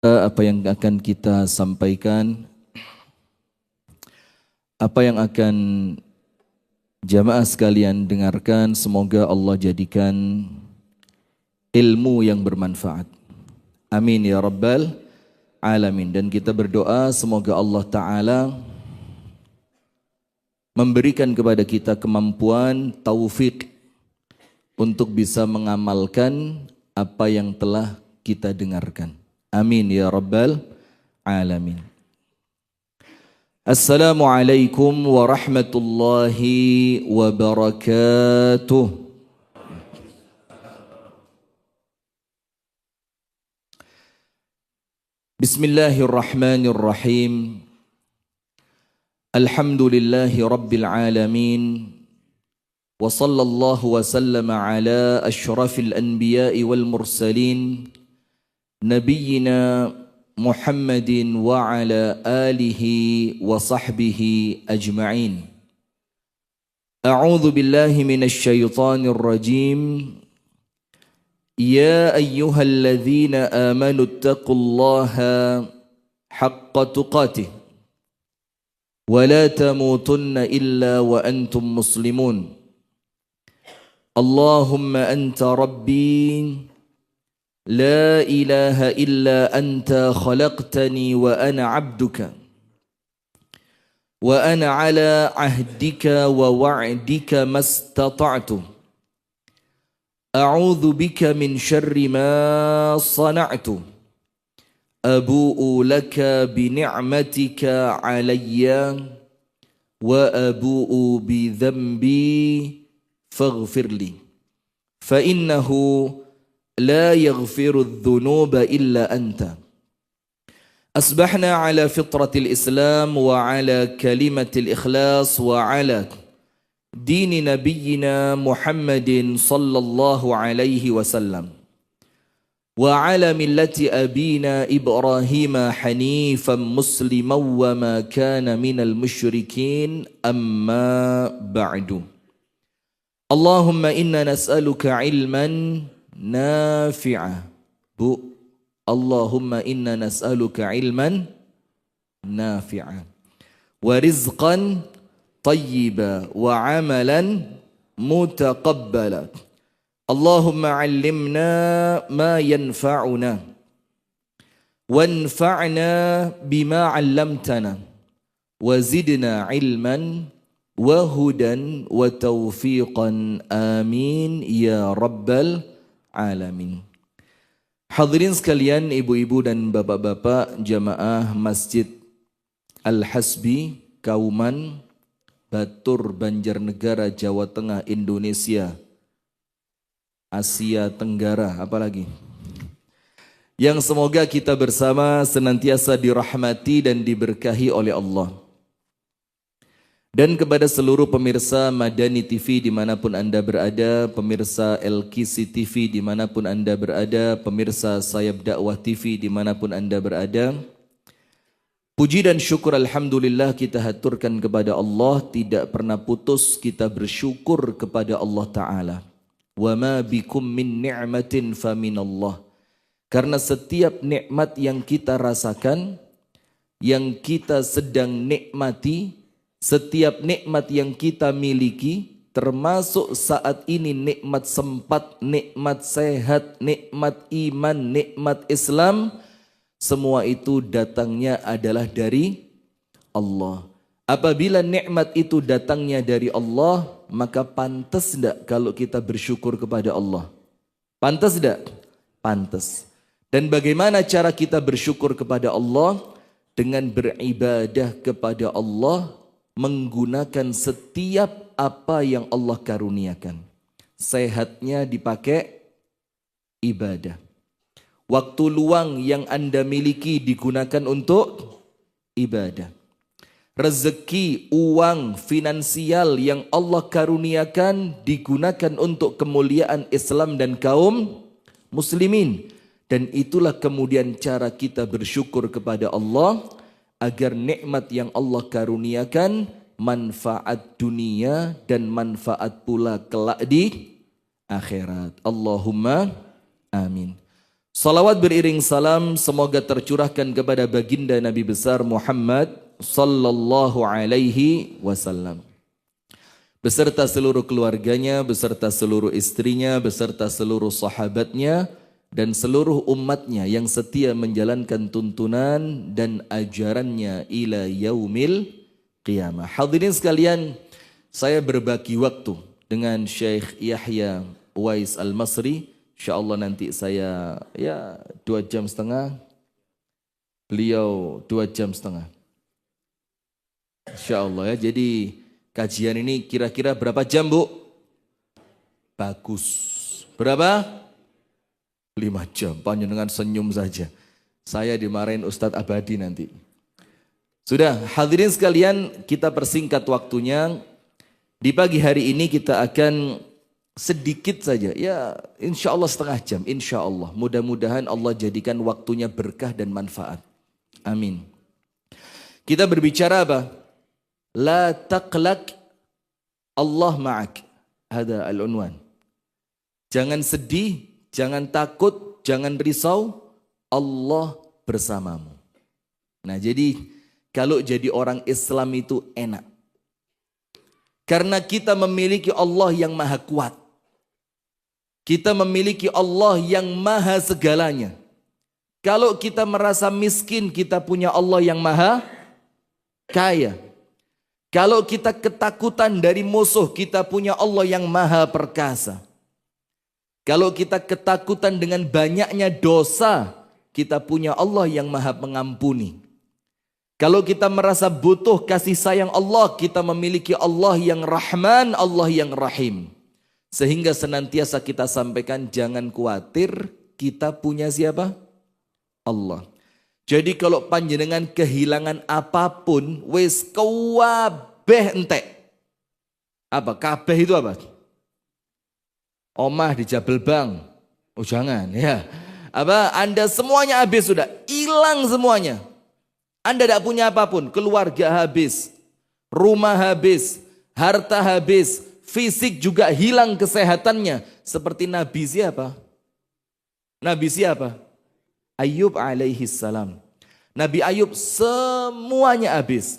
Apa yang akan kita sampaikan, apa yang akan jamaah sekalian dengarkan, semoga Allah jadikan ilmu yang bermanfaat. Amin ya rabbal alamin. Dan kita berdoa semoga Allah Ta'ala memberikan kepada kita kemampuan, taufik untuk bisa mengamalkan apa yang telah kita dengarkan. Amin ya rabbal alamin. Assalamualaikum warahmatullahi wabarakatuh. Bismillahirrahmanirrahim. Alhamdulillahi rabbil alamin. Wa sallallahu wa sallama ala ashrafil anbiya'i wal mursalin. Nabiyyina Muhammadin wa ala alihi wa sahbihi ajma'in. A'udzu billahi minasy syaithanir rajim. Ya ayyuhalladzina amanu taqullaha haqqa tuqatih wa la tamutunna illa wa antum muslimun. Allahumma anta rabbi لا إله إلا أنت خلقتني وأنا عبدك وأنا على عهدك ووعدك ما استطعت أعوذ بك من شر ما صنعت أبوء لك بنعمتك علي وأبوء بذنبي فاغفر لي فإنه لا يغفر الذنوب إلا أنت. أصبحنا على فطرة الإسلام وعلى كلمة الإخلاص وعلى دين نبينا محمد صلى الله عليه وسلم وعلى ملة أبينا إبراهيم حنيفا مسلما وما كان من المشركين أما بعد. اللهم إنا نسألك علما nafi'ah. Bu, Allahumma inna nas'aluka ilman nafi'ah wa rizqan tayyiba wa amalan mutaqabbala. Allahumma 'allimna ma yanfa'una wanfa'na bima 'allamtana wa zidna ilman wa hudan wa taufiqan. Amin ya rabbal alamin. Hadirin sekalian, ibu-ibu dan bapak-bapak jamaah Masjid Al-Hasbi, Kauman, Batur, Banjarnegara, Jawa Tengah, Indonesia, Asia Tenggara, apalagi yang semoga kita bersama senantiasa dirahmati dan diberkahi oleh Allah. Dan kepada seluruh pemirsa Madani TV dimanapun Anda berada, pemirsa LKC TV dimanapun Anda berada, pemirsa Sayap Dakwah TV dimanapun Anda berada, puji dan syukur alhamdulillah kita haturkan kepada Allah, tidak pernah putus kita bersyukur kepada Allah Ta'ala. Wa ma bikum min ni'matin fa minallah. Karena setiap nikmat yang kita rasakan, yang kita sedang nikmati, setiap nikmat yang kita miliki, termasuk saat ini nikmat sempat, nikmat sehat, nikmat iman, nikmat Islam, semua itu datangnya adalah dari Allah. Apabila nikmat itu datangnya dari Allah, maka pantas tidak kalau kita bersyukur kepada Allah? Pantas tidak? Pantas. Dan bagaimana cara kita bersyukur kepada Allah? Dengan beribadah kepada Allah, menggunakan setiap apa yang Allah karuniakan. Sehatnya dipakai ibadah. Waktu luang yang Anda miliki digunakan untuk ibadah. Rezeki, uang, finansial yang Allah karuniakan digunakan untuk kemuliaan Islam dan kaum muslimin. Dan itulah kemudian cara kita bersyukur kepada Allah, agar nikmat yang Allah karuniakan manfaat dunia dan manfaat pula kelak di akhirat. Allahumma amin. Salawat beriring salam semoga tercurahkan kepada baginda Nabi besar Muhammad sallallahu alaihi wasallam, beserta seluruh keluarganya, beserta seluruh istrinya, beserta seluruh sahabatnya, dan seluruh umatnya yang setia menjalankan tuntunan dan ajarannya ila yaumil qiyamah. Hadirin sekalian, saya berbagi waktu dengan Syekh Yahya Uwais Al-Masri. InsyaAllah nanti saya 2,5 jam, beliau 2,5 jam. InsyaAllah ya. Jadi kajian ini kira-kira berapa jam, Bu? Bagus. Berapa? 5 jam. Panjenengan senyum saja. Saya dimarahin Ustadz Abadi nanti. Sudah, hadirin sekalian, kita persingkat waktunya. Di pagi hari ini kita akan sedikit saja, ya insya Allah setengah jam, insya Allah. Mudah-mudahan Allah jadikan waktunya berkah dan manfaat. Amin. Kita berbicara apa? La taqlaq, Allah ma'ak. Ada al-unwan. Jangan sedih, jangan takut, jangan risau, Allah bersamamu. Nah jadi kalau jadi orang Islam itu enak. Karena kita memiliki Allah yang maha kuat. Kita memiliki Allah yang maha segalanya. Kalau kita merasa miskin, kita punya Allah yang maha kaya. Kalau kita ketakutan dari musuh, kita punya Allah yang maha perkasa. Kalau kita ketakutan dengan banyaknya dosa, kita punya Allah yang maha pengampuni. Kalau kita merasa butuh kasih sayang Allah, kita memiliki Allah yang Rahman, Allah yang Rahim. Sehingga senantiasa kita sampaikan, jangan khawatir, kita punya siapa? Allah. Jadi kalau panjenengan kehilangan apapun, wis kabeh entek. Apa? Kabeh itu apa? Omah di Jabal Bang. Oh jangan ya. Apa? Anda semuanya habis sudah, hilang semuanya. Anda tidak punya apapun, keluarga habis, rumah habis, harta habis, fisik juga hilang kesehatannya. Seperti Nabi siapa? Nabi siapa? Ayub alaihi salam. Nabi Ayub semuanya habis.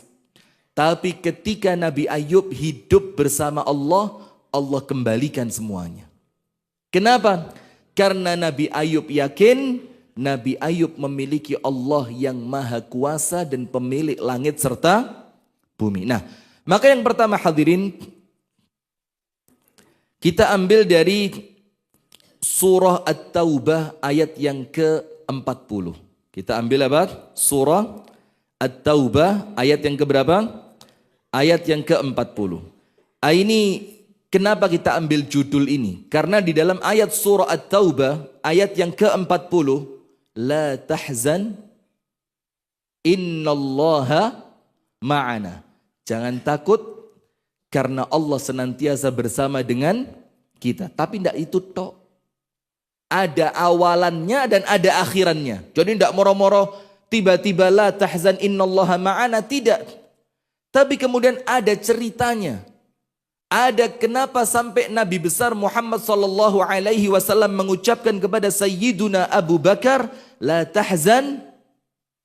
Tapi ketika Nabi Ayub hidup bersama Allah, Allah kembalikan semuanya. Kenapa? Karena Nabi Ayub yakin Nabi Ayub memiliki Allah yang maha kuasa dan pemilik langit serta bumi. Nah, maka yang pertama hadirin, kita ambil dari surah At-Taubah ayat yang ke-40. Kita ambil apa? Surah At-Taubah ayat yang keberapa? Ayat yang ke-40. Ini kenapa kita ambil judul ini? Karena di dalam ayat surah At-Taubah ayat yang ke-40, la tahzan innallaha ma'ana. Jangan takut karena Allah senantiasa bersama dengan kita. Tapi tidak itu tok. Ada awalannya dan ada akhirannya. Jadi tidak moro-moro tiba-tiba la tahzan innallaha ma'ana, tidak. Tapi kemudian ada ceritanya. Ada kenapa sampai Nabi besar Muhammad sallallahu alaihi wasallam mengucapkan kepada Sayyiduna Abu Bakar, la tahzan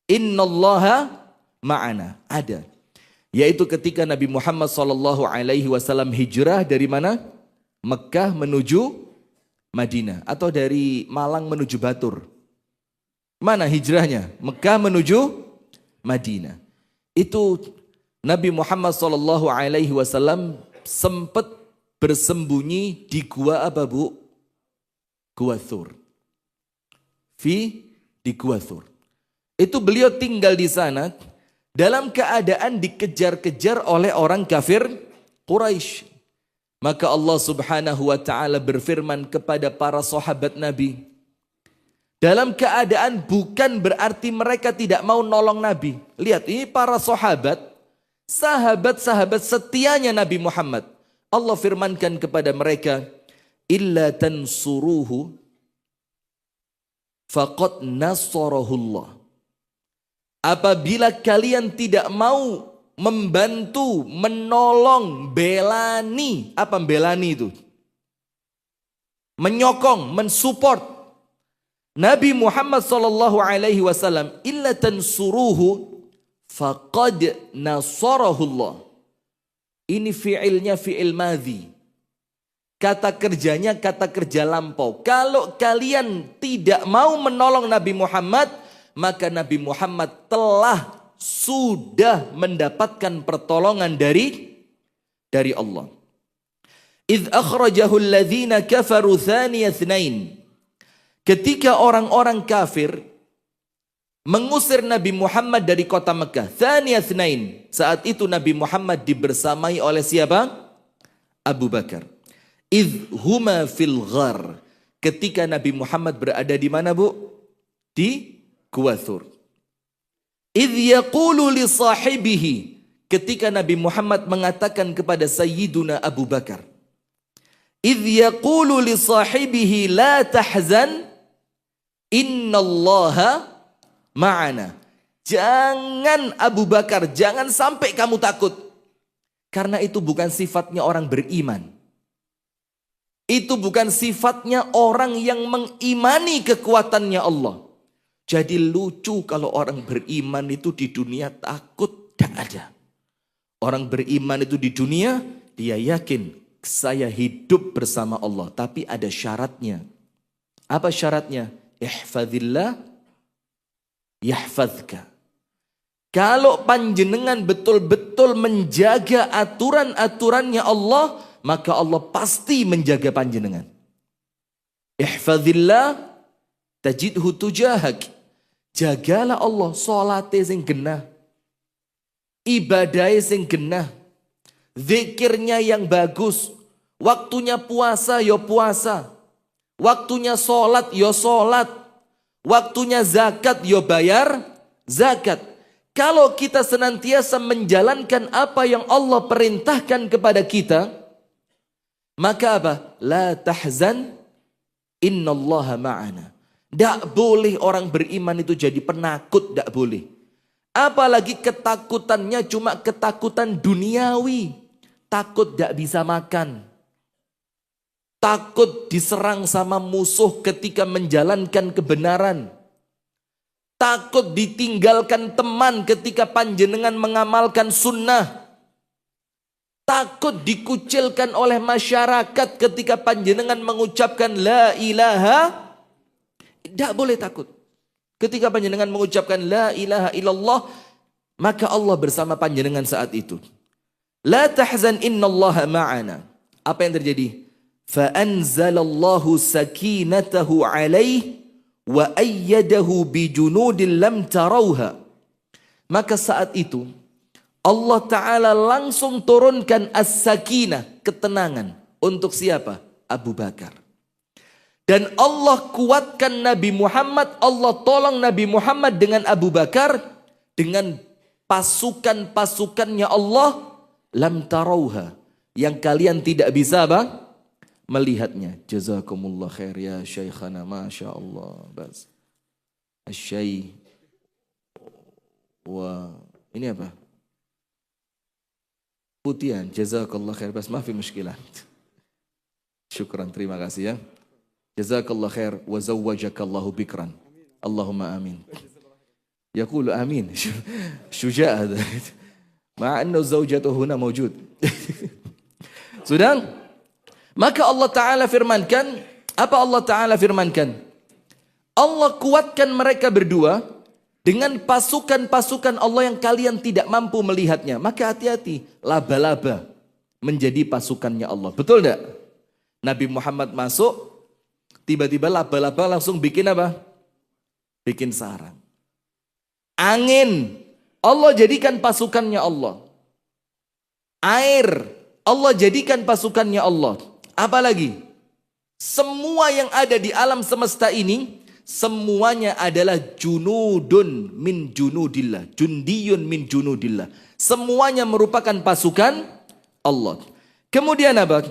innallaha ma'ana. Ada. Yaitu ketika Nabi Muhammad sallallahu alaihi wasallam hijrah dari mana? Mekah menuju Madinah atau dari Malang menuju Batur. Mana hijrahnya? Mekah menuju Madinah. Itu Nabi Muhammad sallallahu alaihi wasallam sempat bersembunyi di gua apa, Bu? Gua Thur. Di gua Thur. Itu beliau tinggal di sana dalam keadaan dikejar-kejar oleh orang kafir Quraisy. Maka Allah Subhanahu wa taala berfirman kepada para sahabat Nabi. Dalam keadaan bukan berarti mereka tidak mau nolong Nabi. Lihat, ini para sahabat, sahabat-sahabat setianya Nabi Muhammad. Allah firmankan kepada mereka, illa tansuruhu faqad nasarahullah. Apabila kalian tidak mau membantu, menolong, belani. Apa belani itu? Menyokong, mensupport Nabi Muhammad sallallahu alaihi wasallam, illa tansuruhu faqad nasarahullah. Ini fi'ilnya fi'il madhi. Kata kerjanya kata kerja lampau. Kalau kalian tidak mau menolong Nabi Muhammad, maka Nabi Muhammad sudah mendapatkan pertolongan dari Allah. Idh akhrajahu alladhina kafaru thaniya ithnain. Ketika orang-orang kafir mengusir Nabi Muhammad dari kota Mekah, thaniya ithnain. Saat itu Nabi Muhammad dibersamai oleh siapa? Abu Bakar. Idh huma fil ghar. Ketika Nabi Muhammad berada di mana, Bu? Di Gua Thur. Idh yaqulu li sahibihi. Ketika Nabi Muhammad mengatakan kepada Sayyiduna Abu Bakar. Idh yaqulu li sahibihi la tahzan innallaha ma'ana. Jangan Abu Bakar, jangan sampai kamu takut. Karena itu bukan sifatnya orang beriman. Itu bukan sifatnya orang yang mengimani kekuatannya Allah. Jadi lucu kalau orang beriman itu di dunia takut, tidak ada. Orang beriman itu di dunia, dia yakin saya hidup bersama Allah. Tapi ada syaratnya. Apa syaratnya? Ihfadillah yahfadka. Kalau panjenengan betul-betul menjaga aturan-aturannya Allah, maka Allah pasti menjaga panjenengan. Ihfadillah tajidhu tujahak. Jagalah Allah, salate sing genah, ibadahnya sing genah, zikirnya yang bagus, waktunya puasa ya puasa, waktunya sholat ya sholat, waktunya zakat ya bayar zakat. Kalau kita senantiasa menjalankan apa yang Allah perintahkan kepada kita, maka apa? La tahzan innallaha ma'ana. Tidak boleh orang beriman itu jadi penakut, tidak boleh. Apalagi ketakutannya cuma ketakutan duniawi. Takut tidak bisa makan. Takut diserang sama musuh ketika menjalankan kebenaran. Takut ditinggalkan teman ketika panjenengan mengamalkan sunnah. Takut dikucilkan oleh masyarakat ketika panjenengan mengucapkan la ilaha. Tidak boleh takut. Ketika panjenengan mengucapkan la ilaha illallah, maka Allah bersama panjenengan saat itu. La tahzan innallaha ma'ana. Apa yang terjadi? Fa anzalallahu sakinatahu alaih wa ayyadahu bijunudin lam tarauha. Maka saat itu Allah Ta'ala langsung turunkan as-sakinah, ketenangan. Untuk siapa? Abu Bakar. Dan Allah kuatkan Nabi Muhammad, Allah tolong Nabi Muhammad dengan Abu Bakar, dengan pasukan-pasukannya Allah, lam tarauha, yang kalian tidak bisa apa? Melihatnya. Jazakumullah khair ya Syekhana, Masya Allah. Bas. Asyai. Wah, ini apa? Putihan. Jazakallah khair. Bas, maafi muskilah. Syukran, terima kasih ya. Jazakallah khair wa zawwajakallahu bikran. Allahumma amin. Yaqulu amin. Syuja' hada. Ma'a anna zawjatuhu huna mawjud. Sudah? Maka Allah Ta'ala firmankan, apa Allah Ta'ala firmankan? Allah kuatkan mereka berdua dengan pasukan-pasukan Allah yang kalian tidak mampu melihatnya. Maka hati-hati, laba-laba menjadi pasukannya Allah. Betul tidak? Nabi Muhammad masuk, tiba-tiba laba-laba langsung bikin apa? Bikin sarang. Angin, Allah jadikan pasukannya Allah. Air, Allah jadikan pasukannya Allah. Apalagi? Semua yang ada di alam semesta ini, semuanya adalah junudun min junudillah. Jundiyun min junudillah. Semuanya merupakan pasukan Allah. Kemudian apa?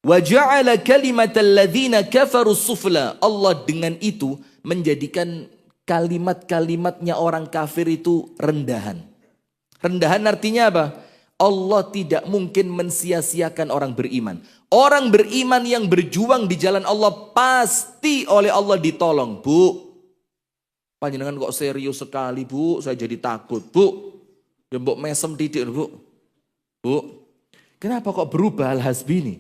Wa ja'ala kalimatal ladzina kafaru sufla. Allah dengan itu menjadikan kalimat-kalimatnya orang kafir itu rendahan. Rendahan artinya apa? Allah tidak mungkin mensia-siakan orang beriman. Orang beriman yang berjuang di jalan Allah pasti oleh Allah ditolong. Bu, panjenengan kok serius sekali bu, saya jadi takut. Bu, ya mbok mesem titik bu. Bu, kenapa kok berubah Al-Hasbi ini?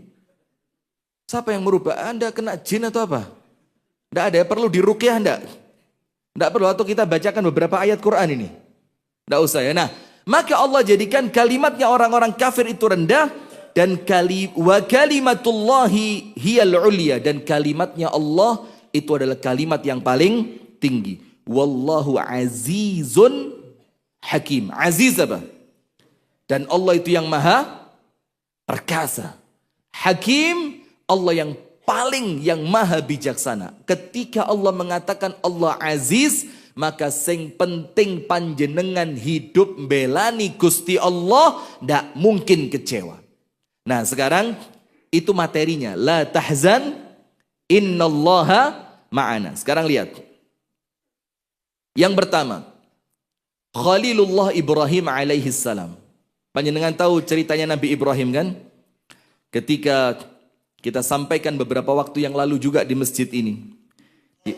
Siapa yang merubah? Anda kena jin atau apa? Tidak ada, perlu diruqyah enggak? Tidak perlu, atau kita bacakan beberapa ayat Quran ini? Tidak usah ya. Nah, maka Allah jadikan kalimatnya orang-orang kafir itu rendah, dan wa kalimatullahi hiyal ulya, dan kalimatnya Allah itu adalah kalimat yang paling tinggi. Wallahu azizun hakim. Aziz apa? Dan Allah itu yang maha perkasa. Hakim, Allah yang paling, yang maha bijaksana. Ketika Allah mengatakan Allah aziz, maka sing penting panjenengan hidup belani Gusti Allah, ndak mungkin kecewa. Nah sekarang itu materinya. La tahzan innallaha ma'ana. Sekarang lihat. Yang pertama, Khalilullah Ibrahim alaihi salam. Panjenengan tahu ceritanya Nabi Ibrahim kan? Ketika kita sampaikan beberapa waktu yang lalu juga di masjid ini.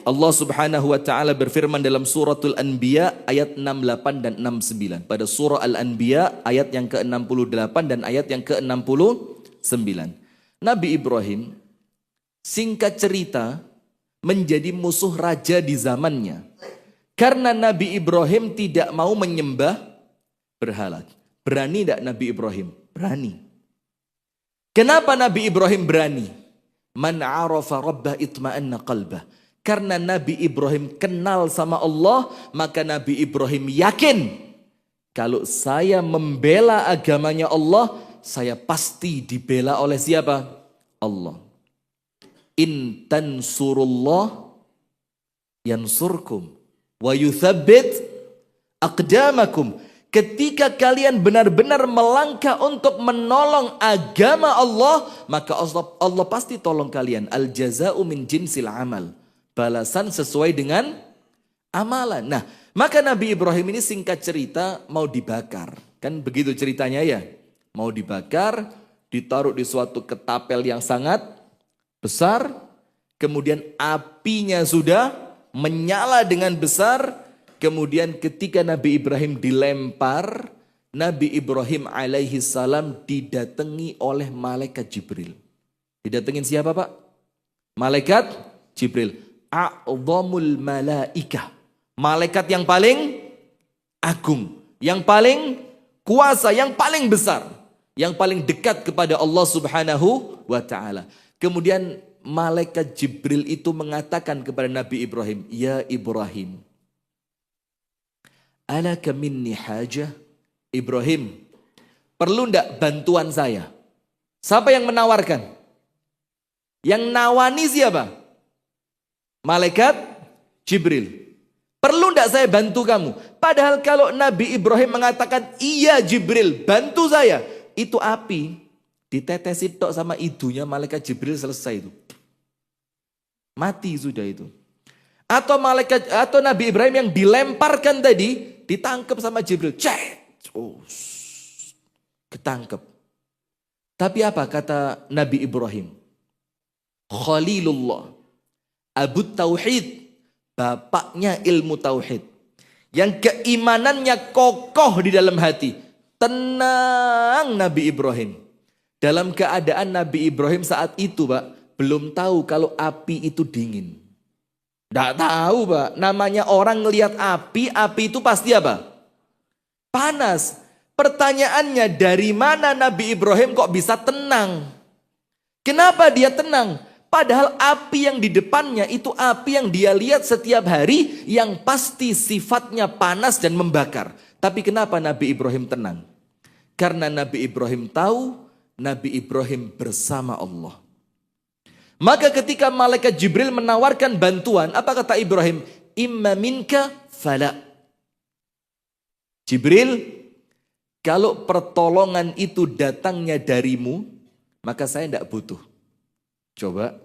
Allah subhanahu wa ta'ala berfirman dalam suratul Anbiya ayat 68 dan 69. Pada surah Al-Anbiya ayat yang ke-68 dan ayat yang ke-69. Nabi Ibrahim singkat cerita menjadi musuh raja di zamannya. Karena Nabi Ibrahim tidak mau menyembah berhala. Berani tidak Nabi Ibrahim? Berani. Kenapa Nabi Ibrahim berani? Man arafa rabbah itma'anna qalbah. Karena Nabi Ibrahim kenal sama Allah, maka Nabi Ibrahim yakin kalau saya membela agamanya Allah, saya pasti dibela oleh siapa? Allah. In tansurullah yansurkum wa yuthabbit aqdamakum. Ketika kalian benar-benar melangkah untuk menolong agama Allah, maka Allah pasti tolong kalian. Al jaza'u min jinsil amal. Balasan sesuai dengan amalan. Nah, maka Nabi Ibrahim ini singkat cerita mau dibakar. Kan begitu ceritanya ya. Mau dibakar, ditaruh di suatu ketapel yang sangat besar. Kemudian apinya sudah menyala dengan besar. Kemudian ketika Nabi Ibrahim dilempar, Nabi Ibrahim alaihi salam didatangi oleh malaikat Jibril. Didatengin siapa Pak? Malaikat Jibril. A'zamul malaikah. Malaikat yang paling agung, yang paling kuasa, yang paling besar, yang paling dekat kepada Allah subhanahu wa ta'ala. Kemudian malaikat Jibril itu mengatakan kepada Nabi Ibrahim, ya Ibrahim, alaka minni hajah? Ibrahim, perlu ndak bantuan saya? Siapa yang menawarkan? Yang nawani siapa? Malaikat Jibril. Perlu ndak saya bantu kamu? Padahal kalau Nabi Ibrahim mengatakan, iya Jibril, bantu saya. Itu api, ditetesin tok sama idunya malaikat Jibril, selesai itu. Mati sudah itu. Atau Nabi Ibrahim yang dilemparkan tadi, ditangkap sama Jibril. Ketangkep. Tapi apa kata Nabi Ibrahim? Khalilullah, Abu Tauhid, bapaknya ilmu tauhid. Yang keimanannya kokoh di dalam hati. Tenang Nabi Ibrahim. Dalam keadaan Nabi Ibrahim saat itu Pak, belum tahu kalau api itu dingin. Tidak tahu Pak, namanya orang ngelihat api, api itu pasti apa? Panas. Pertanyaannya, dari mana Nabi Ibrahim kok bisa tenang? Kenapa dia tenang? Padahal api yang di depannya itu api yang dia lihat setiap hari, yang pasti sifatnya panas dan membakar. Tapi kenapa Nabi Ibrahim tenang? Karena Nabi Ibrahim tahu, Nabi Ibrahim bersama Allah. Maka ketika malaikat Jibril menawarkan bantuan, apa kata Ibrahim? Imma minka fala. Jibril, kalau pertolongan itu datangnya darimu, maka saya tidak butuh. Coba,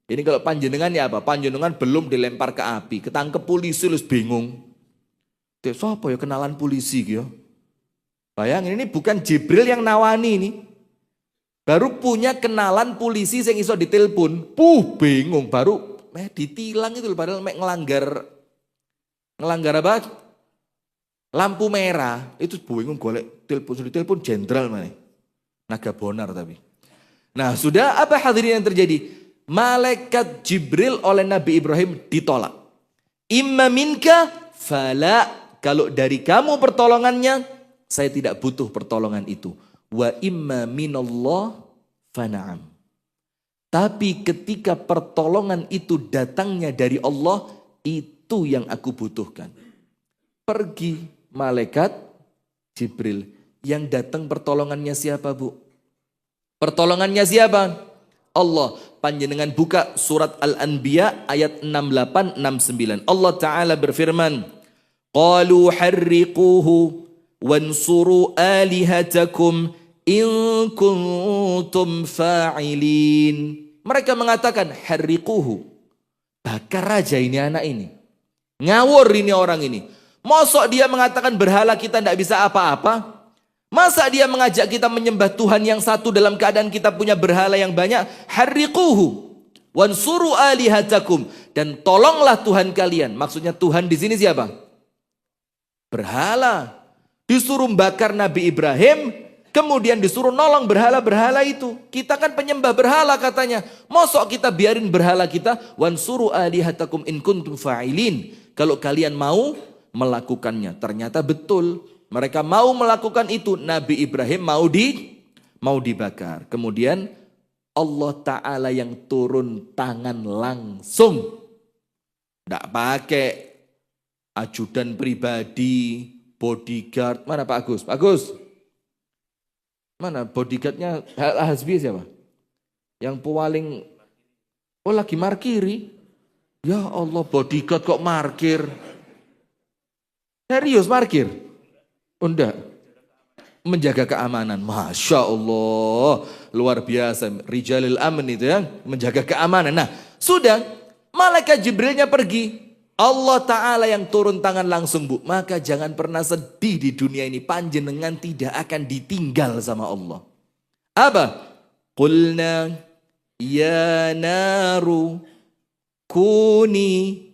ini kalau panjenengan ya apa? Panjenengan belum dilempar ke api, ketangkep polisi, lu bingung. Siapa ya kenalan polisi gitu? Bayangin, ini bukan Jibril yang nawani ini. Baru punya kenalan polisi yang iso ditelepon. Bingung baru ditilang itu padahal ngelanggar apa? Lampu merah. Itu bingung golek telepon jenderal mana? Naga Bonar tapi. Nah, sudah apa hadirin yang terjadi? Malaikat Jibril oleh Nabi Ibrahim ditolak. Imma minka fala, kalau dari kamu pertolongannya, saya tidak butuh pertolongan itu. Wa imma minallah fana'am. Tapi ketika pertolongan itu datangnya dari Allah, itu yang aku butuhkan. Pergi malaikat Jibril. Yang datang pertolongannya siapa, Bu? Pertolongannya siapa? Allah. Panjenengan buka surat Al-Anbiya ayat 68-69. Allah Ta'ala berfirman, Qalu harriquhu wansuru alihatakum in kuntum fa'ilin. Mereka mengatakan harriquhu, bakar aja ini anak ini. Ngawur ini orang ini. Mosok dia mengatakan berhala kita tidak bisa apa-apa? Masa dia mengajak kita menyembah Tuhan yang satu dalam keadaan kita punya berhala yang banyak? Harriquhu wansuru alihatakum, dan tolonglah Tuhan kalian. Maksudnya Tuhan di sini siapa? Berhala. Disuruh bakar Nabi Ibrahim, kemudian disuruh nolong berhala-berhala itu. Kita kan penyembah berhala katanya. Mosok kita biarin berhala kita, wansuru alihatakum in kuntum fa'ilin. Kalau kalian mau melakukannya. Ternyata betul. Mereka mau melakukan itu. Nabi Ibrahim mau dibakar. Kemudian Allah Ta'ala yang turun tangan langsung. Tidak pakai ajudan pribadi, bodyguard. Mana Pak Agus? Pak Agus? Mana bodyguardnya Al-Hasbi siapa? Yang paling, oh lagi markiri. Ya Allah, bodyguard kok markir? Serius markir? Oh enggak. Menjaga keamanan. Masya Allah. Luar biasa. Rijalil aman itu ya. Menjaga keamanan. Nah sudah. Malaikat Jibrilnya pergi. Allah Ta'ala yang turun tangan langsung, Bu. Maka jangan pernah sedih di dunia ini. Panjenengan tidak akan ditinggal sama Allah. Apa? Qulna ya naru kuni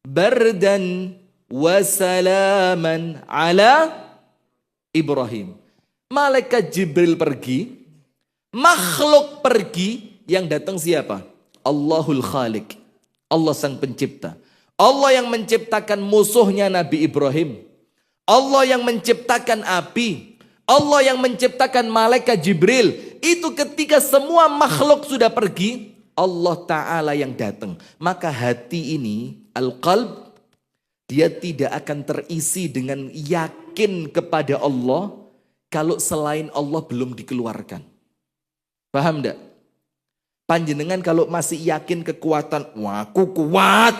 bardan wasalaman ala Ibrahim. Malaikat Jibril pergi. Makhluk pergi. Yang datang siapa? Allahul Khaliq. Allah sang pencipta. Allah yang menciptakan musuhnya Nabi Ibrahim. Allah yang menciptakan api. Allah yang menciptakan malaikat Jibril. Itu ketika semua makhluk sudah pergi, Allah Ta'ala yang datang. Maka hati ini, al-qalb, dia tidak akan terisi dengan yakin kepada Allah kalau selain Allah belum dikeluarkan. Paham enggak? Panjenengan kalau masih yakin kekuatan, wah aku kuat,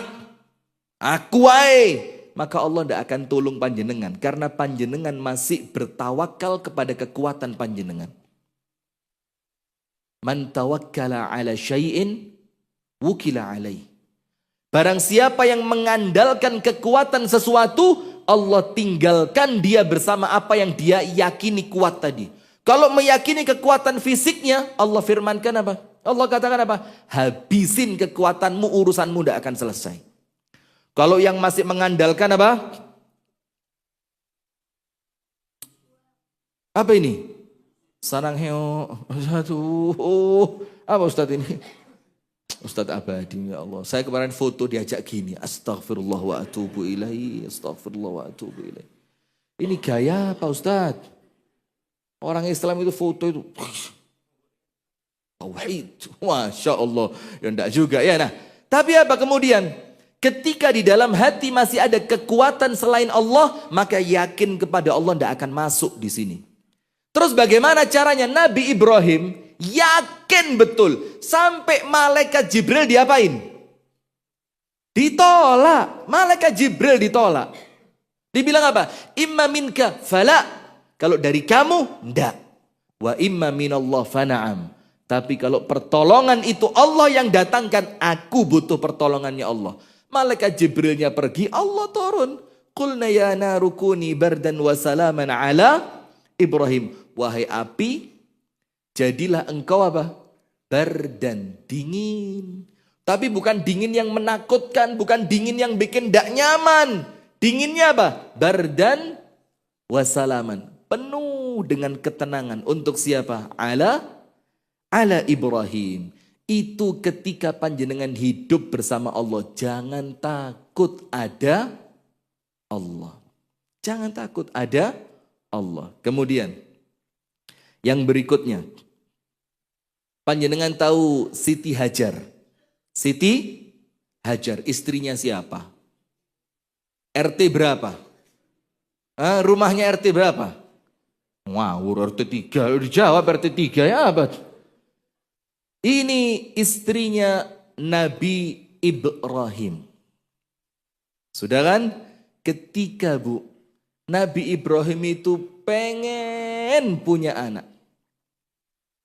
aku wae, maka Allah tidak akan tolong panjenengan. Karena panjenengan masih bertawakal kepada kekuatan panjenengan. Man tawakkala ala syai'in wukila alaih. Barang siapa yang mengandalkan kekuatan sesuatu, Allah tinggalkan dia bersama apa yang dia yakini kuat tadi. Kalau meyakini kekuatan fisiknya, Allah firmankan apa? Allah katakan apa? Habisin kekuatanmu, urusanmu tidak akan selesai. Kalau yang masih mengandalkan apa? Apa ini? Sarang heo. Aduh, apa Ustadz ini? Ustadz Abadi, ya Allah. Saya kemarin foto diajak gini. Astaghfirullah wa atubu ilaih. Astaghfirullah wa atubu ilaih. Ini gaya Pak Ustadz. Orang Islam itu foto itu. Tauhid. Masya Allah. Ya enggak juga ya. Nah, tapi apa kemudian? Ketika di dalam hati masih ada kekuatan selain Allah, maka yakin kepada Allah tidak akan masuk di sini. Terus bagaimana caranya? Nabi Ibrahim yakin betul. Sampai malaikat Jibril diapain? Ditolak. Malaikat Jibril ditolak. Dibilang apa? Imma minka fala. Kalau dari kamu, enggak. Wa imma minallah fana'am. Tapi kalau pertolongan itu Allah yang datangkan, aku butuh pertolongannya Allah. Malaikat Jibrilnya pergi, Allah turun. Qulna ya narukuni bardan wa salaman ala Ibrahim, wahai api, jadilah engkau apa? Bardan, dingin. Tapi bukan dingin yang menakutkan, bukan dingin yang bikin tidak nyaman. Dinginnya apa? Bardan wasalaman. Penuh dengan ketenangan. Untuk siapa? Ala Ibrahim. Itu ketika panjenengan hidup bersama Allah. Jangan takut ada Allah. Jangan takut ada Allah. Kemudian yang berikutnya. Panjenengan tahu Siti Hajar. Siti Hajar, istrinya siapa? RT berapa? Rumahnya RT berapa? Wow, RT 3. Dijawab RT 3 ya abad. Ini istrinya Nabi Ibrahim. Sudah kan? Ketika Nabi Ibrahim itu pengen punya anak.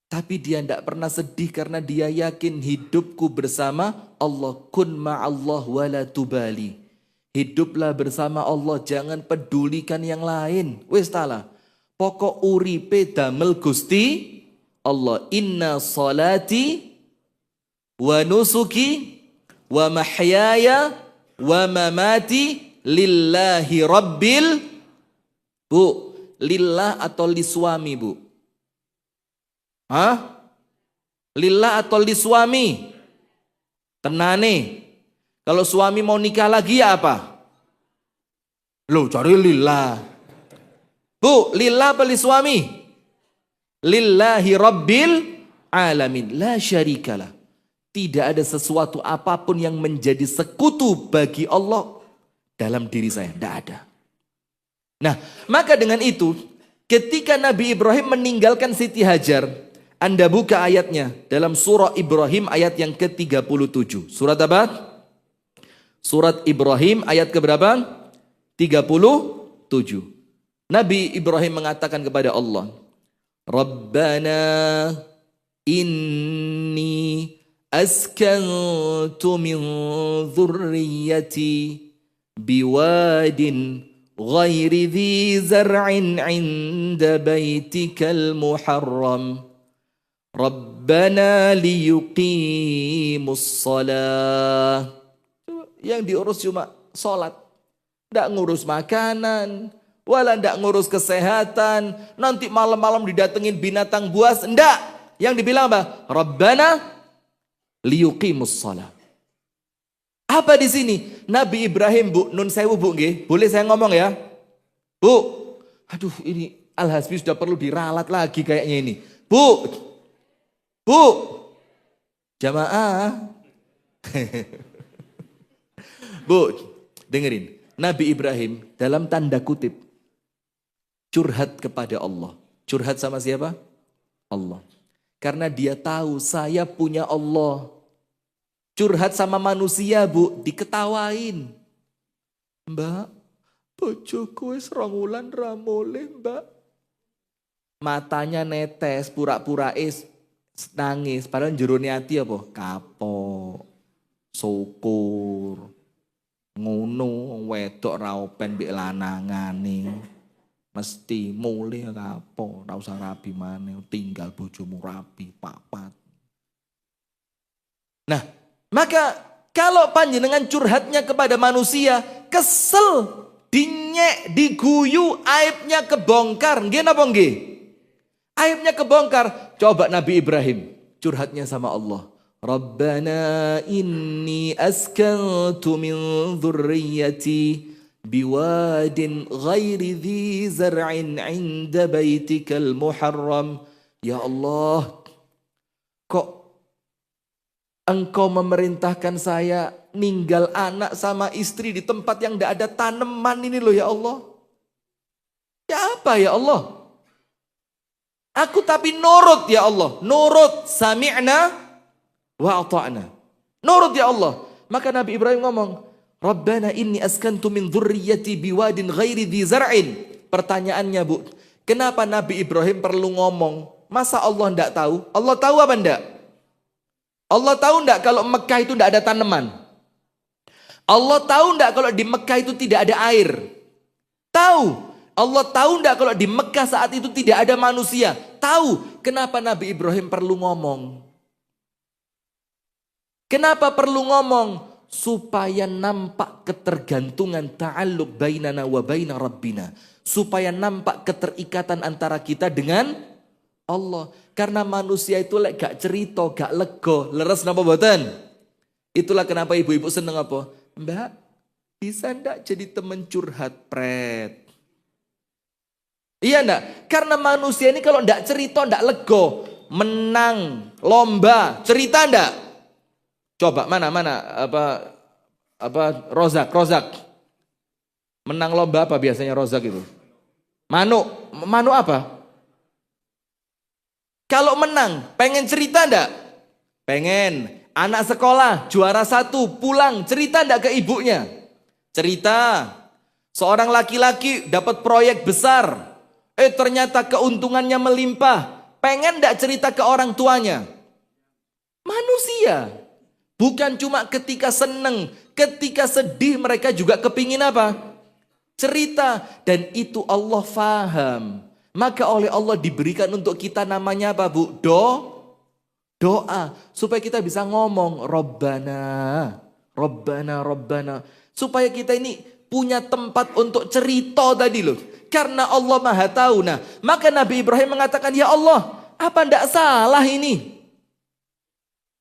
Tapi dia tidak pernah sedih karena dia yakin hidupku bersama Allah. Kun ma'allah wa la tubali. Hiduplah bersama Allah, jangan pedulikan yang lain. Wis tala. Pokok uripe damel Gusti Allah. Inna salati wa nusuki wa mahyaya wa mamati lillahi rabbil. Bu, lillah atau li suami, Bu? Lillah atau li suami? Tenane. Kalau suami mau nikah lagi ya apa? Loh, cari lillah. Bu, lillah apa li suami? Lillahi rabbil alamin. La syarikalah. Tidak ada sesuatu apapun yang menjadi sekutu bagi Allah dalam diri saya. Tidak ada. Nah, maka dengan itu, ketika Nabi Ibrahim meninggalkan Siti Hajar, Anda buka ayatnya dalam surah Ibrahim ayat yang ke-37. Surat apa? Surat Ibrahim ayat keberapa? 37. Nabi Ibrahim mengatakan kepada Allah, Rabbana inni askantu min dhurriyyati biwadin ghairi dhi zar'in 'inda baitikal muharram. Rabbana liyuqimus shalah. Yang diurus cuma sholat. Tidak ngurus makanan. Wala tidak ngurus kesehatan. Nanti malam-malam didatengin binatang buas. Tidak. Yang dibilang apa? Rabbana liyuqimus shalah. Apa di sini? Nabi Ibrahim, Bu. Nun sewu, Bu. Boleh saya ngomong ya? Bu. Aduh, ini Al-Hasbi sudah perlu diralat lagi kayaknya ini. Bu. Bu. Jamaah. Bu, dengerin. Nabi Ibrahim dalam tanda kutip curhat kepada Allah. Curhat sama siapa? Allah. Karena dia tahu saya punya Allah. Curhat sama manusia, Bu, diketawain. Mbak, bojoku wis 2 wulan ra mulih, Mbak. Matanya netes, pura-pura nangis. Padahal jerone ati apa? Kapok. Syukur. Ngono wedok ra open mbek lanangane. Mesti mulih apa? Ora usah rabi maneh, tinggal bojomu rabi papat. Nah, maka kalau panjenengan curhatnya kepada manusia, kesel, dinyek, diguyu, aibnya kebongkar. Nggih napa nggih? Aibnya kebongkar. Coba Nabi Ibrahim curhatnya sama Allah. Rabbana inni askantu min dhurriyyati biwadin ghairi dhi zar'in 'inda baitikal muharram. Ya Allah, kok Engkau memerintahkan saya ninggal anak sama istri di tempat yang tidak ada tanaman ini loh ya Allah. Ya apa ya Allah? Aku tapi nurut ya Allah. Nurut, sami'na wa ata'na. Nurut ya Allah. Maka Nabi Ibrahim ngomong, Rabbana inni askantu min dhurriyyati biwadin ghairi dhi zar'in. Pertanyaannya, Bu, kenapa Nabi Ibrahim perlu ngomong? Masa Allah enggak tahu? Allah tahu apa enggak? Allah tahu enggak kalau Mekah itu enggak ada tanaman? Allah tahu enggak kalau di Mekah itu tidak ada air? Tahu. Allah tahu enggak kalau di Mekah saat itu tidak ada manusia? Tahu. Kenapa Nabi Ibrahim perlu ngomong? Kenapa perlu ngomong? Supaya nampak ketergantungan ta'alluq bainana wa baina rabbina. Supaya nampak keterikatan antara kita dengan Allah. Karena manusia itu lek gak cerita, gak lego, leres napa mboten? Itulah kenapa ibu-ibu seneng apa? Mbak, bisa ndak jadi temen curhat pret? Iya ndak? Karena manusia ini kalau ndak cerita, ndak lego, menang lomba, cerita ndak? Coba mana Rozak. Menang lomba apa biasanya Rozak itu? Manu apa? Kalau menang, pengen cerita ndak? Pengen. Anak sekolah juara 1 pulang, cerita ndak ke ibunya? Cerita. Seorang laki-laki dapat proyek besar. Ternyata keuntungannya melimpah. Pengen ndak cerita ke orang tuanya? Manusia. Bukan cuma ketika seneng, ketika sedih mereka juga kepingin apa? Cerita. Dan itu Allah faham. Maka oleh Allah diberikan untuk kita namanya apa bu? Doa. Supaya kita bisa ngomong Rabbana. Supaya kita ini punya tempat untuk cerita tadi loh. Karena Allah Maha tahu. Nah, maka Nabi Ibrahim mengatakan, ya Allah, apa ndak salah ini?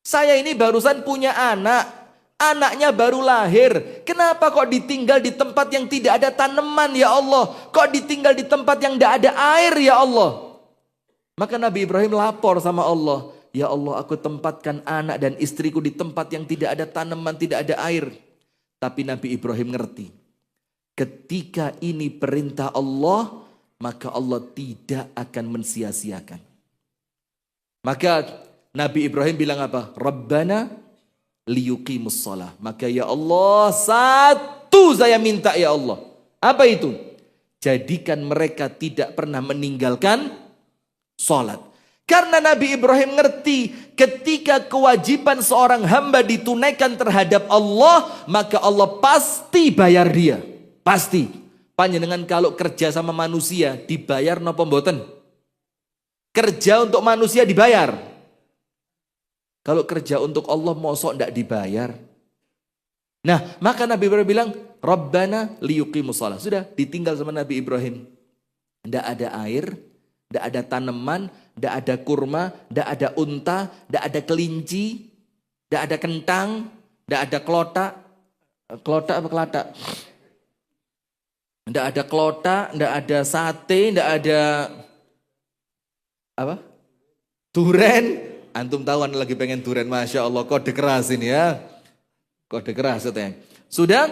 Saya ini barusan punya anak. Anaknya baru lahir. Kenapa kok ditinggal di tempat yang tidak ada tanaman ya Allah? Kok ditinggal di tempat yang tidak ada air ya Allah? Maka Nabi Ibrahim lapor sama Allah. Ya Allah, aku tempatkan anak dan istriku di tempat yang tidak ada tanaman, tidak ada air. Tapi Nabi Ibrahim ngerti. Ketika ini perintah Allah, maka Allah tidak akan mensia-siakan. Maka Nabi Ibrahim bilang apa? Rabbana liyuqimus shalah. Maka ya Allah, satu saya minta ya Allah. Apa itu? Jadikan mereka tidak pernah meninggalkan sholat. Karena Nabi Ibrahim ngerti ketika kewajiban seorang hamba ditunaikan terhadap Allah, maka Allah pasti bayar dia. Pasti. Panjenengan kalau kerja sama manusia dibayar napa mboten? Kerja untuk manusia dibayar. Kalau kerja untuk Allah mosok ndak dibayar. Nah, maka Nabi Ibrahim bilang, Rabbana liyuqimus shalah. Sudah ditinggal sama Nabi Ibrahim. Ndak ada air, ndak ada tanaman, ndak ada kurma, ndak ada unta, ndak ada kelinci, ndak ada kentang, ndak ada kelotak. Kelotak apa kelatak? Ndak ada kelotak, ndak ada sate, ndak ada apa? Duren. Antum tahu lagi pengen duren, Masya Allah, kode keras ini ya. Kode keras katanya. Sudah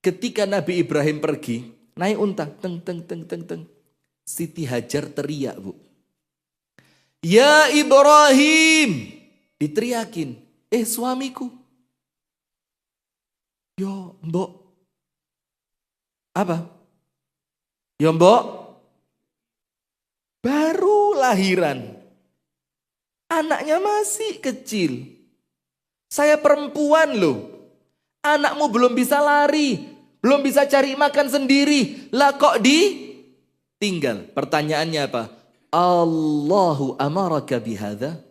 ketika Nabi Ibrahim pergi, naik unta, teng. Siti Hajar teriak bu. Ya Ibrahim. Diteriakin. Suamiku. Yo mbok. Apa? Yo mbok. Baru lahiran. Anaknya masih kecil. Saya perempuan loh. Anakmu belum bisa lari. Belum bisa cari makan sendiri. Lah kok ditinggal? Pertanyaannya apa? Allahu amaraka bihadza?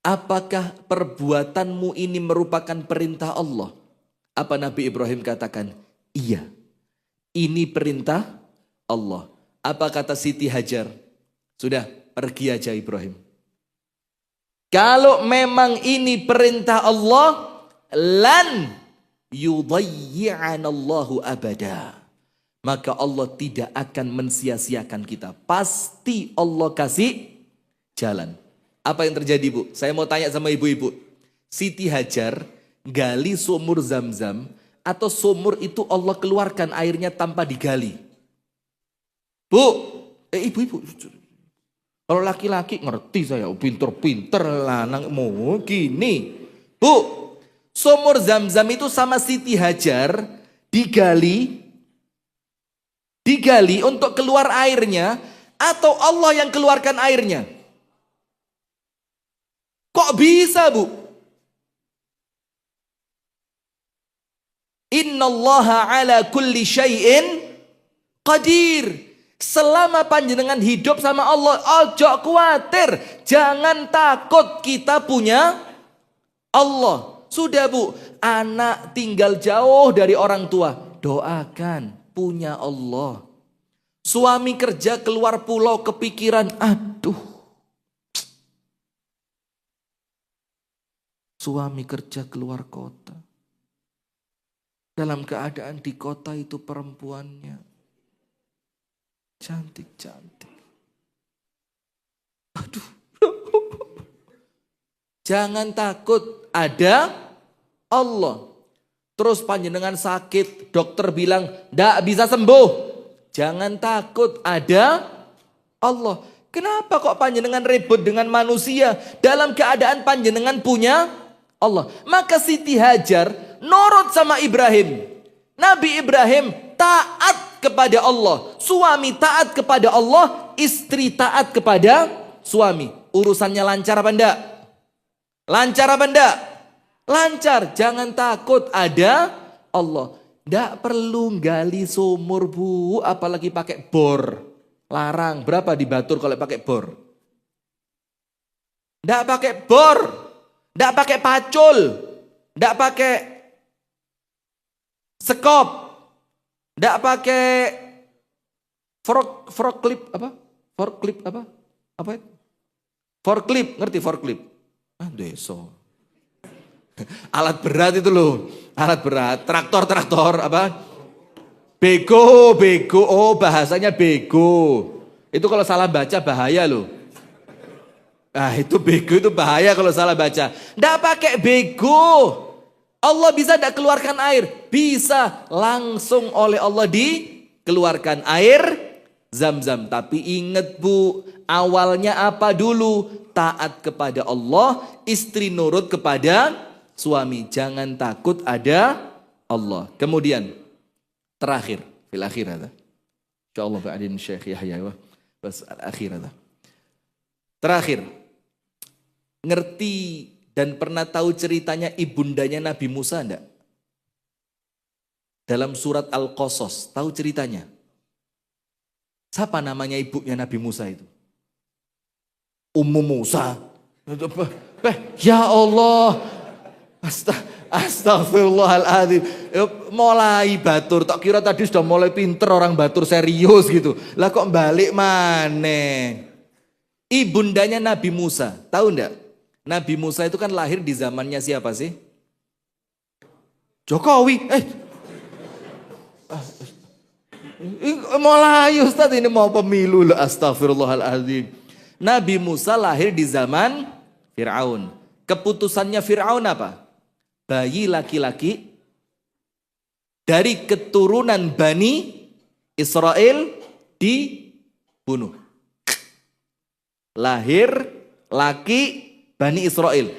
Apakah perbuatanmu ini merupakan perintah Allah? Apa Nabi Ibrahim katakan? Iya. Ini perintah Allah. Apa kata Siti Hajar? Sudah, pergi aja Ibrahim. Kalau memang ini perintah Allah, lan yudayyi'anallahu abada. Maka Allah tidak akan mensia-siakan kita. Pasti Allah kasih jalan. Apa yang terjadi bu? Saya mau tanya sama ibu-ibu. Siti Hajar gali sumur Zam-Zam atau sumur itu Allah keluarkan airnya tanpa digali? Bu, ibu-ibu. Kalau laki-laki ngerti saya, pinter-pinter lanangmu gini. Bu, sumur Zam-Zam itu sama Siti Hajar digali untuk keluar airnya atau Allah yang keluarkan airnya? Kok bisa bu? Innallaha ala kulli syai'in qadir. Selama panjenengan hidup sama Allah, ojo khawatir, jangan takut, kita punya Allah. Sudah Bu, anak tinggal jauh dari orang tua, doakan, punya Allah. Suami kerja keluar pulau, kepikiran, aduh. Suami kerja keluar kota. Dalam keadaan di kota itu perempuannya cantik-cantik. Aduh. Jangan takut, ada Allah. Terus panjenengan sakit, dokter bilang ndak bisa sembuh. Jangan takut, ada Allah. Kenapa kok panjenengan ribut dengan manusia dalam keadaan panjenengan punya Allah? Maka Siti Hajar nurut sama Ibrahim. Nabi Ibrahim taat kepada Allah, suami taat kepada Allah, istri taat kepada suami. Urusannya lancar apa enggak? Lancar apa enggak? Lancar. Jangan takut, ada Allah. Enggak perlu gali sumur Bu, apalagi pakai bor. Larang. Berapa di Batur kalau pakai bor? Enggak pakai bor, enggak pakai pacul, enggak pakai sekop, enggak pakai forklift apa? Forklift apa? Apa itu? Forklift, ngerti forklift? Ah, deso. Alat berat itu loh, alat berat, traktor apa? Bego, oh bahasanya bego. Itu kalau salah baca bahaya loh. Ah itu bego itu bahaya kalau salah baca. Nggak pakai bego. Allah bisa tidak keluarkan air? Bisa, langsung oleh Allah dikeluarkan air Zam-Zam. Tapi ingat Bu, awalnya apa dulu? Taat kepada Allah, istri nurut kepada suami. Jangan takut, ada Allah. Kemudian terakhir, fil akhir ada. Insyaallah ba'din Syekh Yahya bas akhir ada. Terakhir, ngerti dan pernah tahu ceritanya ibundanya Nabi Musa enggak? Dalam surat Al-Qasas, tahu ceritanya? Siapa namanya ibunya Nabi Musa itu? Ummu Musa. Ya Allah. Astagfirullahaladzim. Mulai Batur, tak kira tadi sudah mulai pinter orang Batur serius gitu. Lah kok balik mana? Ibundanya Nabi Musa, tahu enggak? Nabi Musa itu kan lahir di zamannya siapa sih? Jokowi. Mulai Ustaz ini mau pemilu loh, astagfirullahaladzim. Nabi Musa lahir di zaman Fir'aun. Keputusannya Fir'aun apa? Bayi laki-laki dari keturunan Bani Israel dibunuh. Lahir laki Bani Israel.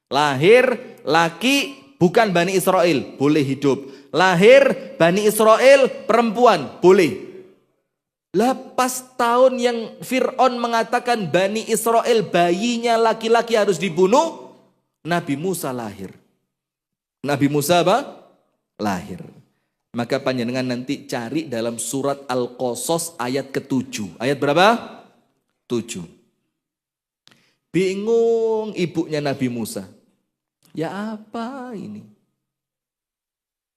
Lahir laki bukan Bani Israel, boleh hidup. Lahir Bani Israel perempuan, boleh. Lepas tahun yang Fir'aun mengatakan Bani Israel bayinya laki-laki harus dibunuh, Nabi Musa lahir. Nabi Musa apa? Lahir. Maka panjenengan nanti cari dalam surat Al-Qasas ayat ke-7. Ayat berapa? 7. Bingung ibunya Nabi Musa. Ya apa ini?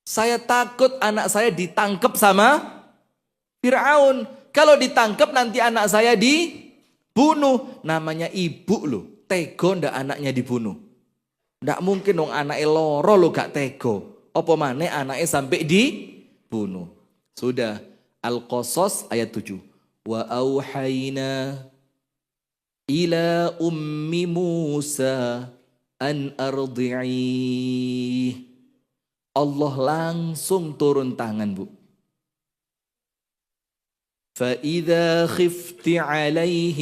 Saya takut anak saya ditangkap sama Fir'aun. Kalau ditangkap nanti anak saya dibunuh. Namanya ibu loh. Tego ndak anaknya dibunuh. Ndak mungkin dong anaknya loro lo gak tego. Apa mana anaknya sampai dibunuh. Sudah. Al-Qasas ayat 7. Wa auhayna ila ummi Musa an ardi'i. Allah langsung turun tangan Bu. فَإِذَا خِفْتِ عَلَيْهِ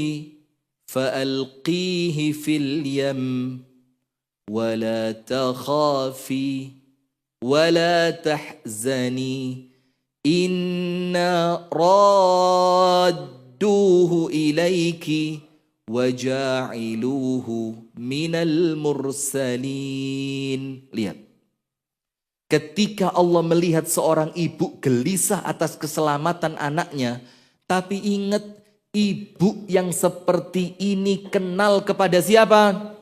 فَأَلْقِيهِ فِي الْيَمِّ وَلَا تَخَافِي وَلَا تَحْزَنِي إِنَّا رَادُّوهُ إِلَيْكِ وَجَاعِلُوهُ مِنَ الْمُرْسَلِينَ. Lihat. Ketika Allah melihat seorang ibu gelisah atas keselamatan anaknya, tapi ingat ibu yang seperti ini kenal kepada siapa?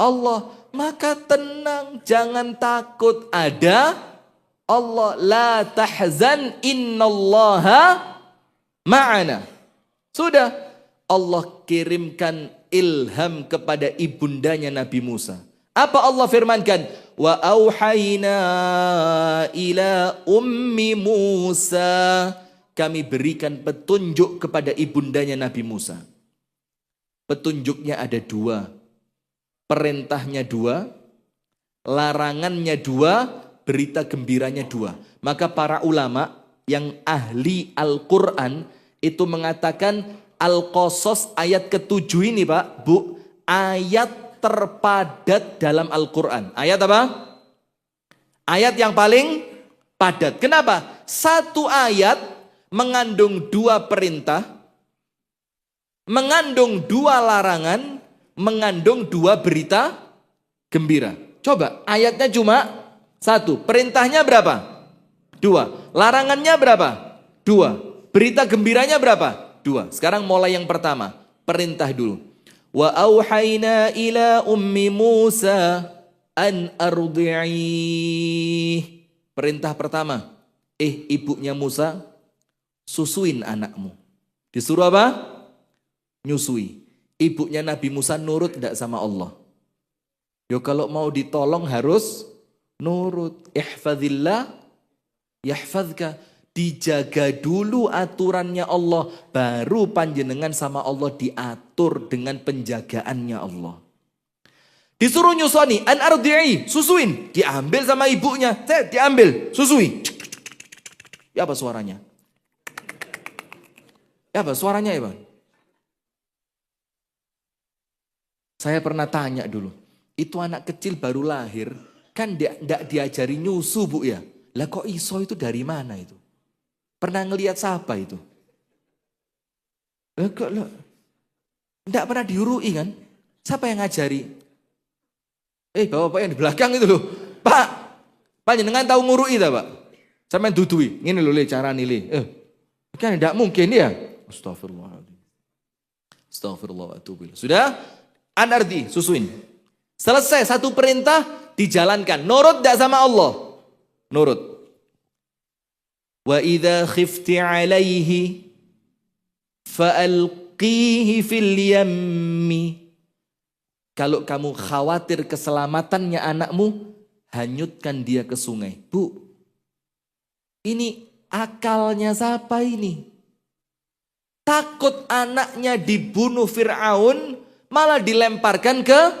Allah. Maka tenang, jangan takut, ada Allah. La tahzan innallaha ma'ana. Sudah, Allah kirimkan ilham kepada ibundanya Nabi Musa. Apa Allah firmankan? Wa auhayna ila ummi Musa. Kami berikan petunjuk kepada ibundanya Nabi Musa. Petunjuknya ada dua. Perintahnya dua. Larangannya dua. Berita gembiranya dua. Maka para ulama yang ahli Al-Quran itu mengatakan Al-Qasas ayat ke-7 ini Pak, Bu, ayat terpadat dalam Al-Quran. Ayat apa? Ayat yang paling padat. Kenapa? Satu ayat mengandung dua perintah, mengandung dua larangan, mengandung dua berita gembira. Coba, ayatnya cuma satu. Perintahnya berapa? Dua. Larangannya berapa? Dua. Berita gembiranya berapa? Dua. Sekarang mulai yang pertama. Perintah dulu. Wa auhayna ila ummi Musa an ardi'i. Perintah pertama. Ibunya Musa, susuin anakmu. Disuruh apa? Nyusui. Ibunya Nabi Musa nurut tidak sama Allah? Yo kalau mau ditolong harus nurut. Ihfadzillah yahfadzka. Dijaga dulu aturannya Allah, baru panjenengan sama Allah diatur dengan penjagaannya Allah. Disuruh nyusoni, an ardi'i, susuin, diambil sama ibunya, diambil, susui. Ya apa suaranya? Ya apa suaranya ya Bang? Saya pernah tanya dulu, itu anak kecil baru lahir, kan tidak diajari nyusu Bu ya? Lah kok iso itu dari mana itu? Pernah ngelihat siapa itu? Enggak pernah diurui kan? Siapa yang ngajari? Bapak yang di belakang itu loh. Pak, panjenengan tahu ngurui tak Pak? Sampai dudui. Ini loh cara nilai. Kan tidak mungkin ya. Astagfirullahaladzim. Astagfirullahaladzim. Sudah? Anardi, susuin. Selesai satu perintah dijalankan. Nurut tidak sama Allah? Nurut. Wa idza khifti alaihi fa'alqihi fil yammi. Kalau kamu khawatir keselamatannya anakmu, hanyutkan dia ke sungai. Bu, ini akalnya siapa ini? Takut anaknya dibunuh Fir'aun, malah dilemparkan ke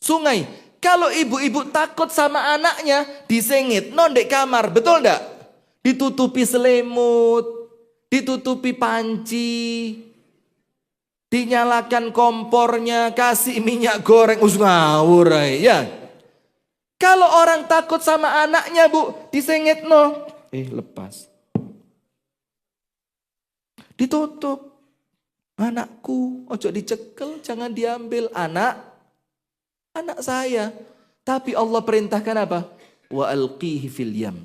sungai. Kalau ibu-ibu takut sama anaknya, disengit, nondek kamar, betul enggak? Ditutupi selimut, ditutupi panci, dinyalakan kompornya, kasih minyak goreng, ngawur ya. Kalau orang takut sama anaknya Bu, disengit no, lepas. Ditutup. Anakku, ojo dicekel, jangan diambil anak saya. Tapi Allah perintahkan apa? Wa alqihi fil yam.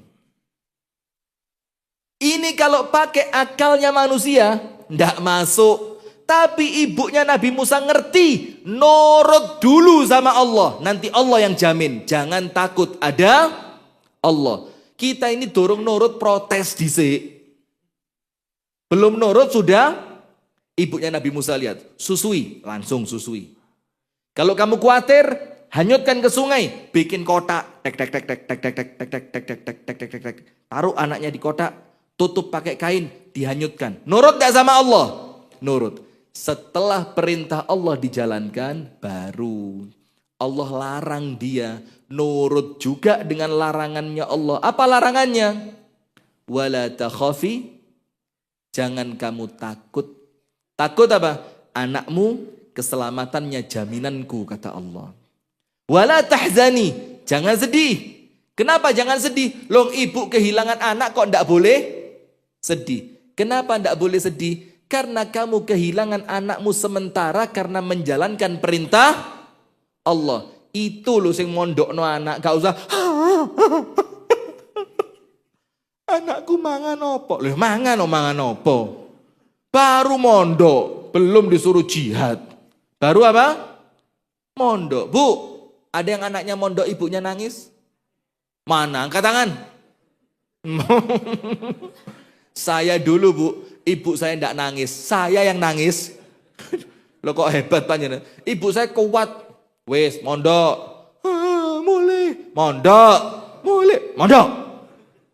Ini kalau pakai akalnya manusia, ndak masuk. Tapi ibunya Nabi Musa ngerti, nurut dulu sama Allah. Nanti Allah yang jamin. Jangan takut, ada Allah. Kita ini dorong nurut, protes dhisik. Belum nurut sudah, ibunya Nabi Musa lihat, susui, langsung susui. Kalau kamu khawatir, hanyutkan ke sungai, bikin kotak, taruh anaknya di kotak. Tutup pakai kain, dihanyutkan. Nurut tidak sama Allah? Nurut. Setelah perintah Allah dijalankan, baru Allah larang dia nurut juga dengan larangannya Allah. Apa larangannya? Wala takhafi, jangan kamu takut. Takut apa? Anakmu keselamatannya jaminanku, kata Allah. Wala tahzani, jangan sedih. Kenapa jangan sedih? Loh, ibu kehilangan anak kok tidak boleh sedih. Kenapa tidak boleh sedih? Karena kamu kehilangan anakmu sementara karena menjalankan perintah Allah. Itu loh sing mondokno anak, gak usah Anakku mangan opo? Loh, mangan opo? Baru mondok, belum disuruh jihad. Baru apa? Mondok. Bu, ada yang anaknya mondok ibunya nangis? Mana? Angkat tangan. Saya dulu bu, ibu saya enggak nangis, saya yang nangis. Lo kok hebat panjenengan? Ibu saya kuat. Wes, mondok. Mulai. Mondok. Mulai. Mondok.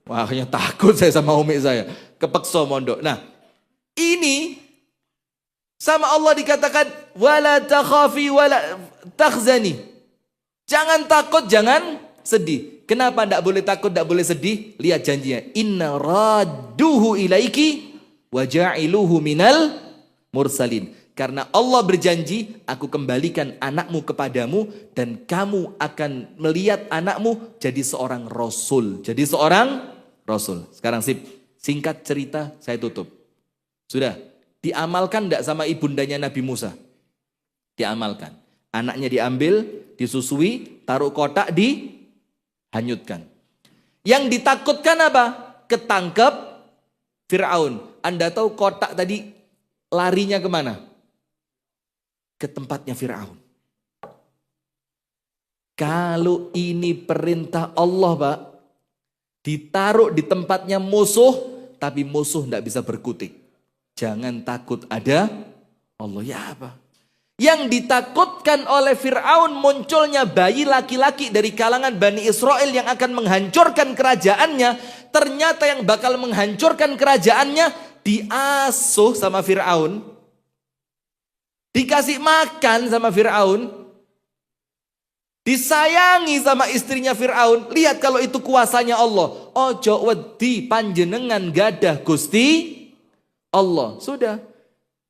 Wah, akhirnya takut saya sama umi saya. Kepeksa mondok. Nah, ini sama Allah dikatakan wala takhafi wala takhzani. Jangan takut, jangan sedih. Kenapa tidak boleh takut, tidak boleh sedih? Lihat janjinya. Inna radduhu ilaiki wa ja'iluhu minal mursalin. Karena Allah berjanji, aku kembalikan anakmu kepadamu dan kamu akan melihat anakmu jadi seorang rasul. Jadi seorang rasul. Sekarang singkat cerita saya tutup. Sudah, diamalkan tidak sama ibundanya Nabi Musa? Diamalkan. Anaknya diambil, disusui, taruh kotak, dihanyutkan. Yang ditakutkan apa? Ketangkep Fir'aun. Anda tahu kotak tadi larinya kemana? Ke tempatnya Fir'aun. Kalau ini perintah Allah Pak, ditaruh di tempatnya musuh, tapi musuh tidak bisa berkutik. Jangan takut, ada Allah. Ya apa? Yang ditakutkan oleh Fir'aun munculnya bayi laki-laki dari kalangan Bani Israel yang akan menghancurkan kerajaannya. Ternyata yang bakal menghancurkan kerajaannya diasuh sama Fir'aun. Dikasih makan sama Fir'aun. Disayangi sama istrinya Fir'aun. Lihat kalau itu kuasanya Allah. Ojo wedi panjenengan gadah Gusti Allah. Sudah.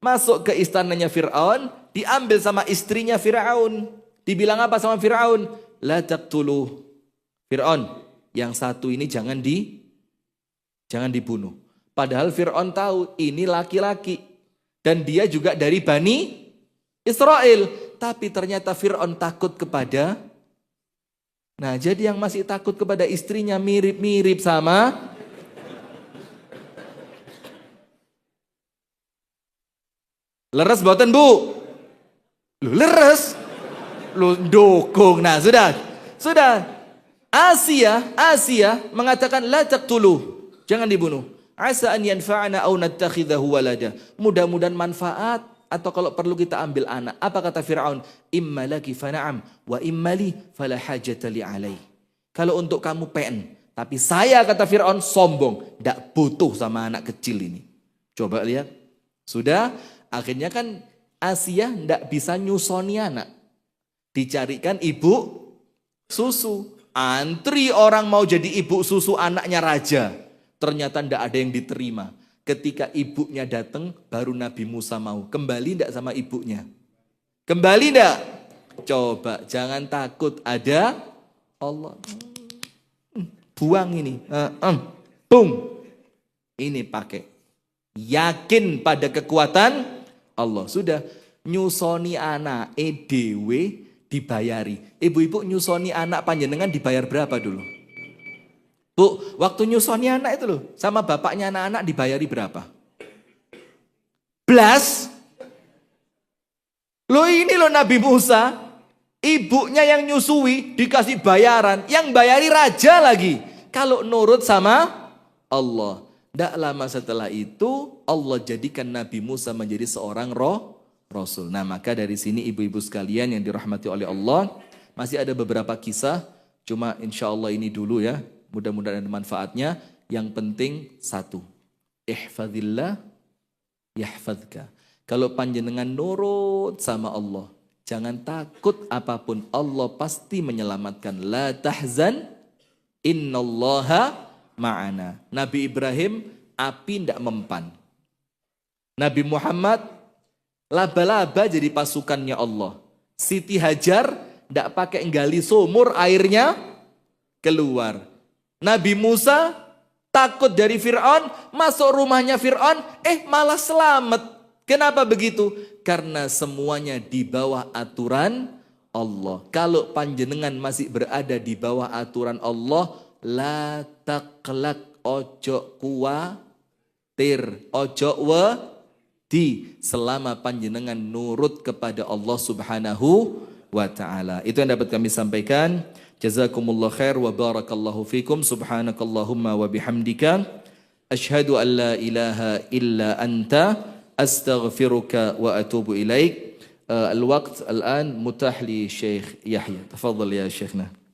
Masuk ke istananya Fir'aun. Diambil sama istrinya Fir'aun. Dibilang apa sama Fir'aun? La taqtuluh. Fir'aun, yang satu ini jangan dibunuh. Padahal Fir'aun tahu ini laki-laki. Dan dia juga dari Bani Israel. Tapi ternyata Fir'aun takut kepada. Nah, jadi yang masih takut kepada istrinya mirip-mirip sama. Leres boten bu? Lu leres? Lu dukung. Nah sudah. Asia mengatakan la taqtuluh. Jangan dibunuh. Asa an yanfa'ana aw nattakhidahu walada. Mudah-mudahan manfaat. Atau kalau perlu kita ambil anak. Apa kata Fir'aun? Imma laki fana'am wa imma li fala hajata li alai. Kalau untuk kamu PN. Tapi saya kata Fir'aun sombong. Tidak butuh sama anak kecil ini. Coba lihat. Sudah. Akhirnya kan Asia tidak bisa nyusoni anak. Dicarikan ibu susu. Antri orang mau jadi ibu susu anaknya raja. Ternyata tidak ada yang diterima. Ketika ibunya datang, baru Nabi Musa mau. Kembali tidak sama ibunya? Kembali tidak? Coba, jangan takut. Ada Allah. Buang ini. Boom. Ini pakai. Yakin pada kekuatan Allah. Sudah. Nyusoni anak. EDW dibayari. Ibu-ibu nyusoni anak panjenengan dibayar berapa dulu? Bu, waktu nyusoni anak itu loh, sama bapaknya anak-anak dibayari berapa? Belas? Loh ini loh Nabi Musa, ibunya yang nyusui dikasih bayaran, yang bayari raja lagi. Kalau nurut sama Allah. Tidak lama setelah itu Allah jadikan Nabi Musa menjadi seorang Rasul. Nah maka dari sini ibu-ibu sekalian yang dirahmati oleh Allah, masih ada beberapa kisah, cuma insya Allah ini dulu ya. Mudah-mudahan ada manfaatnya. Yang penting satu. Ihfadillah yahfadka. Kalau panjenengan nurut sama Allah. Jangan takut apapun. Allah pasti menyelamatkan. La tahzan. Innallaha ma'ana. Nabi Ibrahim api tidak mempan. Nabi Muhammad laba-laba jadi pasukannya Allah. Siti Hajar tidak pakai gali sumur airnya keluar. Nabi Musa takut dari Fir'aun, masuk rumahnya Fir'aun, malah selamat. Kenapa begitu? Karena semuanya di bawah aturan Allah. Kalau panjenengan masih berada di bawah aturan Allah, la taqlaq ojo kuwatir, ojo wedi selama panjenengan nurut kepada Allah Subhanahu wa taala. Itu yang dapat kami sampaikan. Jazakumullah khair wa barakallahu fikum. Subhanakallahumma wa bihamdika asyhadu an la ilaha illa anta astaghfiruka wa atubu ilaik. الوقت الآن متاح لشيخ يحيى. تفضل يا شيخنا.